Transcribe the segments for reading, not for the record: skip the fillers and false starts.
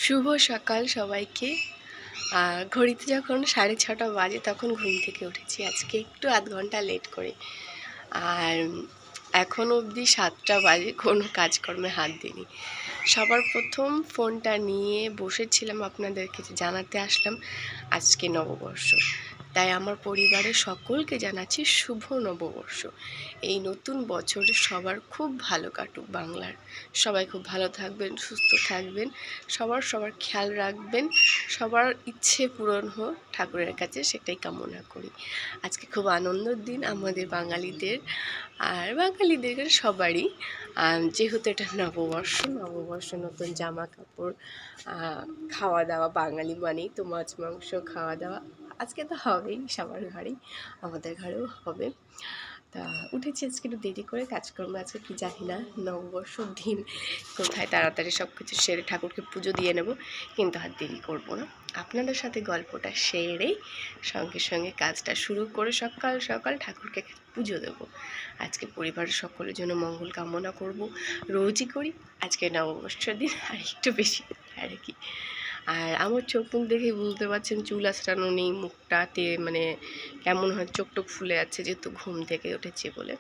শুভ সকাল সবাইকে। ঘড়িতে যখন 6:30 বাজে তখন ঘুম থেকে উঠেছি, আজকে একটু আধ ঘন্টা লেট করে। আর এখন অবধি 7টা বাজে, কোনো কাজকর্মে হাত দিইনি। সবার প্রথম ফোনটা নিয়ে বসেছিলাম আপনাদেরকে জানাতে আসলাম আজকে নববর্ষ, তাই আমার পরিবারের সকলকে জানাচ্ছি শুভ নববর্ষ। এই নতুন বছরে সবার খুব ভালো কাটুক, বাংলার সবাই খুব ভালো থাকবেন, সুস্থ থাকবেন, সবার খেয়াল রাখবেন, সবার ইচ্ছে পূরণ হোক ঠাকুরের কাছে, সেটাই কামনা করি। আজকে খুব আনন্দের দিন আমাদের বাঙালিদের, আর বাঙালিদের সবারই, যেহেতু এটা নববর্ষ নতুন জামা কাপড়, খাওয়া দাওয়া, বাঙালি মানেই তো মাছ মাংস খাওয়া দাওয়া, আজকে তো হবেই, সবার ঘরেই, আমাদের ঘরেও হবে। তা উঠেছি আজকে একটু দেরি করে, কাজকর্ম আজকে কি জানি না, নববর্ষর দিন কোথায় তাড়াতাড়ি সব কিছু সেরে ঠাকুরকে পুজো দিয়ে নেব, কিন্তু আর দেরি করবো না। আপনাদের সাথে গল্পটা সেরেই সঙ্গে সঙ্গে কাজটা শুরু করে সকাল সকাল ঠাকুরকে পুজো দেবো। আজকে পরিবারের সকলের জন্য মঙ্গল কামনা করব, রোজই করি, আজকে নববর্ষের দিন আর একটু বেশি আর কি। আর আমার চোখ মুখ দেখে বুঝতে পারছেন চুল আঁচড়ানো নেই, মুখটাতে মানে কেমন হয়, চোখ টোক ফুলে যাচ্ছে, যেহেতু ঘুম থেকে উঠেছি বলে।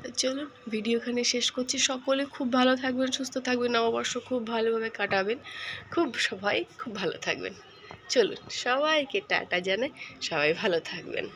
তো চলুন ভিডিও এখানে শেষ করছি। সকলে খুব ভালো থাকবেন, সুস্থ থাকবেন, নববর্ষ খুব ভালোভাবে কাটাবেন, সবাই খুব ভালো থাকবেন। চলুন সবাইকে টাটা জানাই, সবাই ভালো থাকবেন।